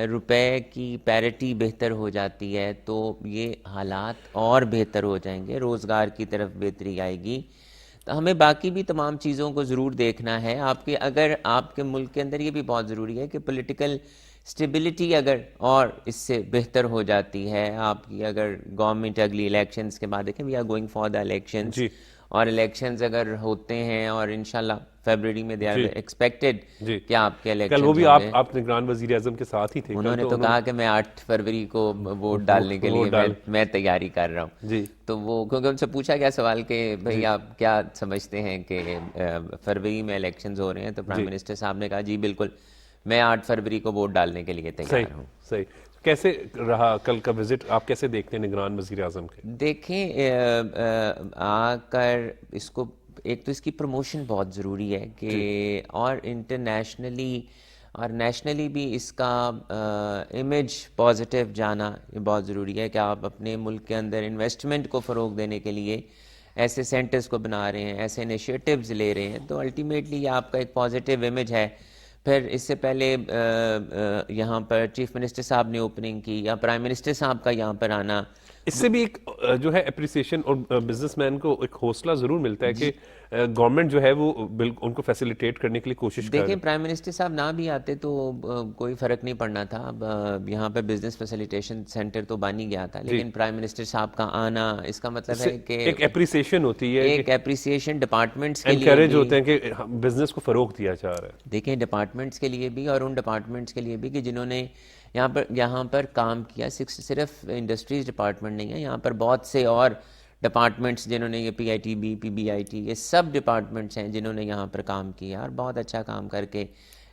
روپے کی پیرٹی بہتر ہو جاتی ہے تو یہ حالات اور بہتر ہو جائیں گے, روزگار کی طرف بہتری آئے گی. تو ہمیں باقی بھی تمام چیزوں کو ضرور دیکھنا ہے. اگر آپ کے ملک کے اندر یہ بھی بہت ضروری ہے کہ پولیٹیکل اسٹیبلٹی اگر اور اس سے بہتر ہو جاتی ہے, آپ کی اگر گورنمنٹ اگلی الیکشنز کے بعد دیکھیں we are going for the elections, اور الیکشنز اگر ہوتے ہیں اور انشاءاللہ فیبرری میں دے آر ایکسپیکٹڈ کہ آپ کے الیکشن, کل وہ بھی آپ نگران وزیر اعظم کے ساتھ ہی تھے, انہوں نے تو کہا کہ میں 8 فروری کو ووٹ ڈالنے کے لیے میں تیاری کر رہا ہوں. تو وہ کیونکہ ان سے پوچھا گیا سوال کہ بھئی آپ کیا سمجھتے ہیں کہ فروری میں الیکشنز ہو رہے ہیں, تو پرائم منسٹر صاحب نے کہا جی بالکل میں 8 فروری کو ووٹ ڈالنے کے لیے تیار ہوں. صحیح. کیسے رہا کل کا وزٹ, آپ کیسے دیکھتے ہیں نگران وزیر اعظم کے؟ دیکھیں آ کر اس کو, ایک تو اس کی پروموشن بہت ضروری ہے کہ, اور انٹرنیشنلی اور نیشنلی بھی اس کا امیج پازیٹیو جانا یہ بہت ضروری ہے کہ آپ اپنے ملک کے اندر انویسٹمنٹ کو فروغ دینے کے لیے ایسے سینٹرز کو بنا رہے ہیں, ایسے انیشیٹیوز لے رہے ہیں, تو الٹیمیٹلی آپ کا ایک پازیٹیو امیج ہے. پھر اس سے پہلے یہاں پر چیف منسٹر صاحب نے اوپننگ کی, یا پرائم منسٹر صاحب کا یہاں پر آنا, اس سے بھی ایک جو ہے اپریسیشن اور بزنس مین کو ایک حوصلہ ضرور ملتا ہے کہ گورنمنٹ جو ہے وہ ان کو فیسیلیٹیٹ کرنے کے لیے کوشش کر. دیکھیں پرائم منسٹر صاحب نہ بھی آتے تو کوئی فرق نہیں پڑنا تھا. اب یہاں پہ بزنس فیسیلیٹیشن سینٹر تو بن ہی گیا تھا, لیکن پرائم منسٹر صاحب کا آنا اس کا مطلب ہے کہ ایک اپریسیشن ہوتی ہے, ایک اپریسیشن ڈپارٹمنٹس کے لیے انکریج ہوتے ہیں کہ بزنس کو فروغ دیا جا رہا ہے. دیکھیں ڈپارٹمنٹس کے لیے بھی, اور ان ڈپارٹمنٹس کے لیے بھی کہ جنہوں نے یہاں پر کام کیا. صرف انڈسٹریز ڈپارٹمنٹ نہیں ہے, یہاں پر بہت سے اور ڈپارٹمنٹس جنہوں نے, یہ P I T B, P B I T, یہ سب ڈپارٹمنٹس ہیں جنہوں نے یہاں پر کام کیا, اور بہت اچھا کام کر کے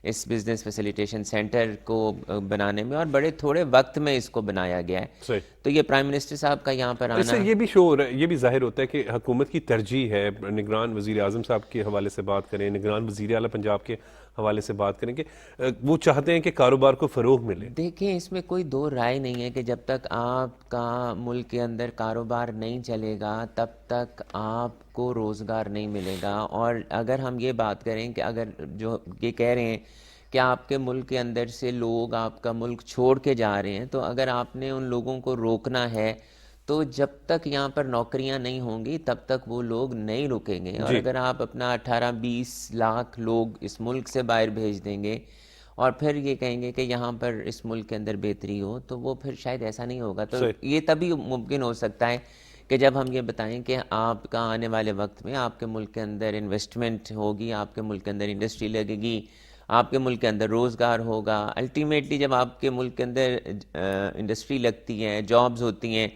اس بزنس فیسیلیٹیشن سینٹر کو بنانے میں, اور بڑے تھوڑے وقت میں اس کو بنایا گیا ہے. تو یہ پرائم منسٹر صاحب کا یہاں پر آنا, اس سے یہ بھی شو یہ بھی ظاہر ہوتا ہے کہ حکومت کی ترجیح ہے. نگران وزیر اعظم صاحب کے حوالے سے بات کریں, نگران وزیر اعلیٰ پنجاب کے حوالے سے بات کریں, کہ وہ چاہتے ہیں کہ کاروبار کو فروغ ملے. دیکھیں اس میں کوئی دو رائے نہیں ہے کہ جب تک آپ کا ملک کے اندر کاروبار نہیں چلے گا تب تک آپ کو روزگار نہیں ملے گا. اور اگر ہم یہ بات کریں کہ اگر جو یہ کہہ رہے ہیں کہ آپ کے ملک کے اندر سے لوگ آپ کا ملک چھوڑ کے جا رہے ہیں, تو اگر آپ نے ان لوگوں کو روکنا ہے تو جب تک یہاں پر نوکریاں نہیں ہوں گی تب تک وہ لوگ نہیں رکیں گے. اور اگر آپ اپنا 18-20 لاکھ لوگ اس ملک سے باہر بھیج دیں گے اور پھر یہ کہیں گے کہ یہاں پر اس ملک کے اندر بہتری ہو, تو وہ پھر شاید ایسا نہیں ہوگا. تو یہ تبھی ممکن ہو سکتا ہے کہ جب ہم یہ بتائیں کہ آپ کا آنے والے وقت میں آپ کے ملک کے اندر انویسٹمنٹ ہوگی, آپ کے ملک کے اندر انڈسٹری لگے گی, آپ کے ملک کے اندر روزگار ہوگا, الٹیمیٹلی جب آپ کے ملک کے اندر انڈسٹری لگتی ہے, جابز ہوتی ہیں,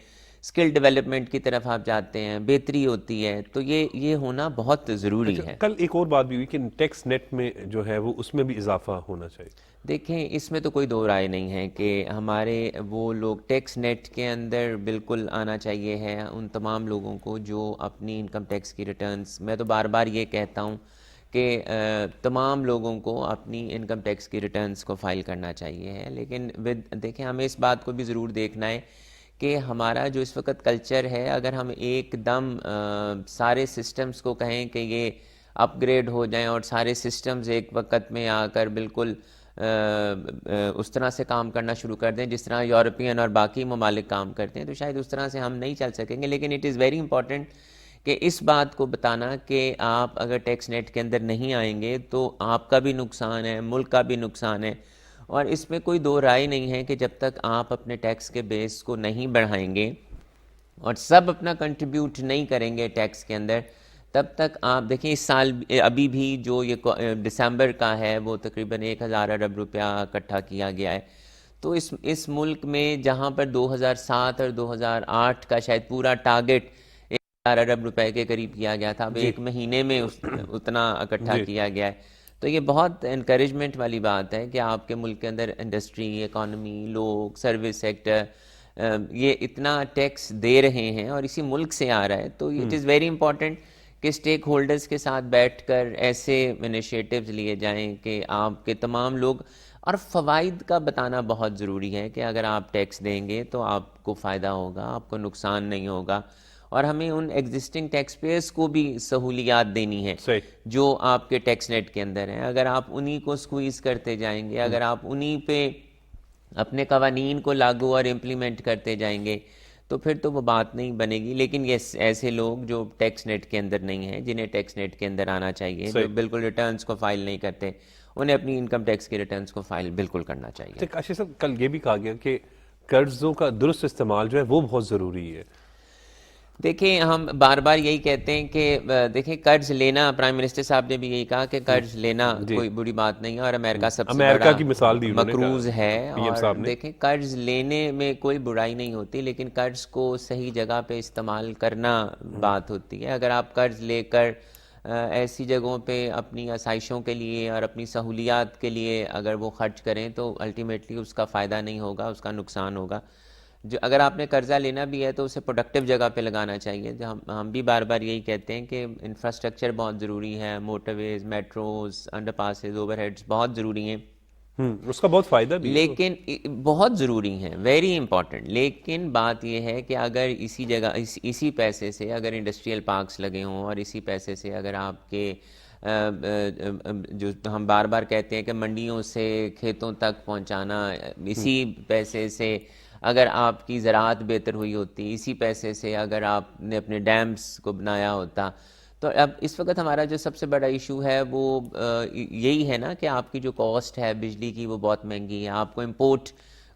اسکل ڈیولپمنٹ کی طرف آپ جاتے ہیں, بہتری ہوتی ہے, تو یہ ہونا بہت ضروری ہے. کل ایک اور بات بھی ہوئی کہ ٹیکس نیٹ میں جو ہے وہ اس میں بھی اضافہ ہونا چاہیے. دیکھیں اس میں تو کوئی دو رائے نہیں ہے کہ ہمارے وہ لوگ ٹیکس نیٹ کے اندر بالکل آنا چاہیے ہے ان تمام لوگوں کو جو اپنی انکم ٹیکس کی ریٹرنز, میں تو بار بار یہ کہتا ہوں کہ تمام لوگوں کو اپنی انکم ٹیکس کی ریٹرنز کو فائل کرنا چاہیے ہے. لیکن دیکھیں ہمیں اس بات کو بھی ضرور دیکھنا ہے کہ ہمارا جو اس وقت کلچر ہے, اگر ہم ایک دم سارے سسٹمز کو کہیں کہ یہ اپ گریڈ ہو جائیں اور سارے سسٹمز ایک وقت میں آ کر بالکل اس طرح سے کام کرنا شروع کر دیں جس طرح یورپین اور باقی ممالک کام کرتے ہیں, تو شاید اس طرح سے ہم نہیں چل سکیں گے. لیکن اٹ از ویری امپورٹنٹ کہ اس بات کو بتانا کہ آپ اگر ٹیکس نیٹ کے اندر نہیں آئیں گے تو آپ کا بھی نقصان ہے, ملک کا بھی نقصان ہے. اور اس میں کوئی دو رائے نہیں ہے کہ جب تک آپ اپنے ٹیکس کے بیس کو نہیں بڑھائیں گے اور سب اپنا کنٹریبیوٹ نہیں کریں گے ٹیکس کے اندر, تب تک آپ دیکھیں اس سال ابھی بھی جو یہ دسمبر کا ہے وہ تقریباً 1000 ارب روپیہ اکٹھا کیا گیا ہے. تو اس ملک میں جہاں پر 2007 اور 2008 کا شاید پورا ٹارگٹ 1000 ارب روپے کے قریب کیا گیا تھا, اب ایک مہینے میں اتنا اکٹھا کیا گیا ہے. تو یہ بہت انکریجمنٹ والی بات ہے کہ آپ کے ملک کے اندر انڈسٹری, اکانومی, لوگ, سروس سیکٹر یہ اتنا ٹیکس دے رہے ہیں اور اسی ملک سے آ رہا ہے. تو اٹ از ویری امپورٹنٹ کہ اسٹیک ہولڈرز کے ساتھ بیٹھ کر ایسے انیشیٹوز لیے جائیں کہ آپ کے تمام لوگ, اور فوائد کا بتانا بہت ضروری ہے کہ اگر آپ ٹیکس دیں گے تو آپ کو فائدہ ہوگا, آپ کو نقصان نہیں ہوگا. اور ہمیں ان ایگزسٹنگ ٹیکس پیئرس کو بھی سہولیات دینی ہے جو آپ کے ٹیکس نیٹ کے اندر ہیں. اگر آپ انہی کو سکویز کرتے جائیں گے, اگر آپ انہی پہ اپنے قوانین کو لاگو اور امپلیمنٹ کرتے جائیں گے تو پھر تو وہ بات نہیں بنے گی. لیکن یہ ایسے لوگ جو ٹیکس نیٹ کے اندر نہیں ہیں, جنہیں ٹیکس نیٹ کے اندر آنا چاہیے, جو بالکل ریٹرنز کو فائل نہیں کرتے, انہیں اپنی انکم ٹیکس کی ریٹرنز کو فائل بالکل کرنا چاہیے. کاشف صاحب کل یہ بھی کہا گیا کہ قرضوں کا درست استعمال جو ہے وہ بہت ضروری ہے. دیکھیں ہم بار بار یہی کہتے ہیں کہ دیکھیں قرض لینا, پرائم منسٹر صاحب نے بھی یہی کہا کہ قرض لینا کوئی بری بات نہیں ہے, اور امریکہ سب سے بڑا کی مثال دی مقروض ہے. اور دیکھیں قرض لینے میں کوئی برائی نہیں ہوتی, لیکن قرض کو صحیح جگہ پہ استعمال کرنا بات ہوتی ہے. اگر آپ قرض لے کر ایسی جگہوں پہ اپنی آسائشوں کے لیے اور اپنی سہولیات کے لیے اگر وہ خرچ کریں تو الٹیمیٹلی اس کا فائدہ نہیں ہوگا, اس کا نقصان ہوگا. جو اگر آپ نے قرضہ لینا بھی ہے تو اسے پروڈکٹیو جگہ پہ لگانا چاہیے. ہم بھی بار بار یہی کہتے ہیں کہ انفراسٹرکچر بہت ضروری ہے, motorways, metros, underpasses, overheads بہت ضروری ہیں, اس کا بہت فائدہ بھی لیکن بہت ضروری ہیں, ویری امپورٹنٹ. لیکن بات یہ ہے کہ اگر اسی جگہ اسی پیسے سے اگر انڈسٹریل پارکس لگے ہوں, اور اسی پیسے سے اگر آپ کے جو ہم بار بار کہتے ہیں کہ منڈیوں سے کھیتوں تک پہنچانا, اسی پیسے سے اگر آپ کی زراعت بہتر ہوئی ہوتی, اسی پیسے سے اگر آپ نے اپنے ڈیمز کو بنایا ہوتا, تو اب اس وقت ہمارا جو سب سے بڑا ایشو ہے وہ یہی ہے نا کہ آپ کی جو کاسٹ ہے بجلی کی وہ بہت مہنگی ہے. آپ کو امپورٹ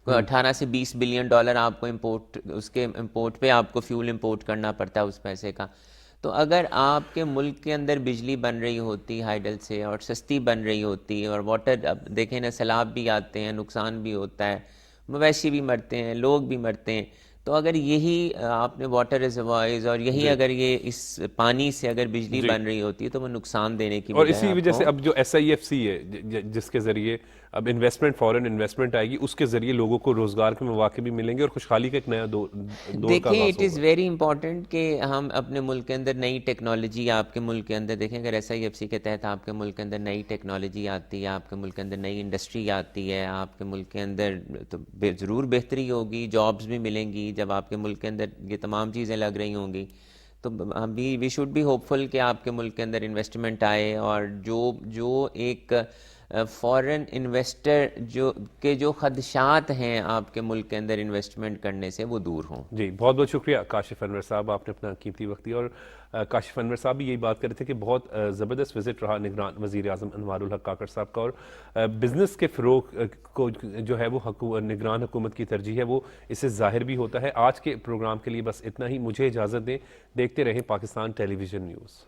18 سے 20 بلین ڈالر آپ کو امپورٹ, اس کے امپورٹ پہ آپ کو فیول امپورٹ کرنا پڑتا ہے اس پیسے کا. تو اگر آپ کے ملک کے اندر بجلی بن رہی ہوتی ہائیڈل سے اور سستی بن رہی ہوتی, اور واٹر اب دیکھیں نا سیلاب بھی آتے ہیں, نقصان بھی ہوتا ہے, مویشی بھی مرتے ہیں, لوگ بھی مرتے ہیں, تو اگر یہی آپ نے واٹر ریزروائرز اور یہی اگر یہ اس پانی سے اگر بجلی بن رہی ہوتی تو وہ نقصان دینے کی اور اسی وجہ سے اب جو SIFC ہے جس کے ذریعے اب انویسٹمنٹ, فورن انویسٹمنٹ آئے گی, اس کے ذریعے لوگوں کو روزگار کے مواقع بھی ملیں گے اور خوشحالی کا ایک نیا دور کا آغاز ہوگا. دیکھیں اٹ از ویری امپورٹنٹ کہ ہم اپنے ملک کے اندر نئی ٹیکنالوجی, آپ کے ملک کے اندر دیکھیں اگر SIFC کے تحت آپ کے ملک کے اندر نئی ٹیکنالوجی آتی ہے, آپ کے ملک کے اندر نئی انڈسٹری آتی ہے, آپ کے ملک کے اندر تو ضرور بہتری ہوگی, جابز بھی ملیں گی. جب آپ کے ملک کے اندر یہ تمام چیزیں لگ رہی ہوں گی تو ہم بھی وی شوڈ بی ہوپ فل کہ آپ کے ملک کے اندر انویسٹمنٹ آئے, اور جو ایک فورن انویسٹر جو خدشات ہیں آپ کے ملک کے اندر انویسٹمنٹ کرنے سے وہ دور ہوں. جی بہت بہت شکریہ کاشف انور صاحب، آپ نے اپنا قیمتی وقت دیا. اور کاشف انور صاحب بھی یہی بات کر رہے تھے کہ بہت زبردست وزٹ رہا نگران وزیر اعظم انوار الحق کاکڑ صاحب کا، اور بزنس کے فروغ کو جو ہے وہ نگران حکومت کی ترجیح ہے، وہ اس سے ظاہر بھی ہوتا ہے. آج کے پروگرام کے لیے بس اتنا ہی، مجھے اجازت دیں، دیکھتے رہیں پاکستان ٹیلی ویژن نیوز.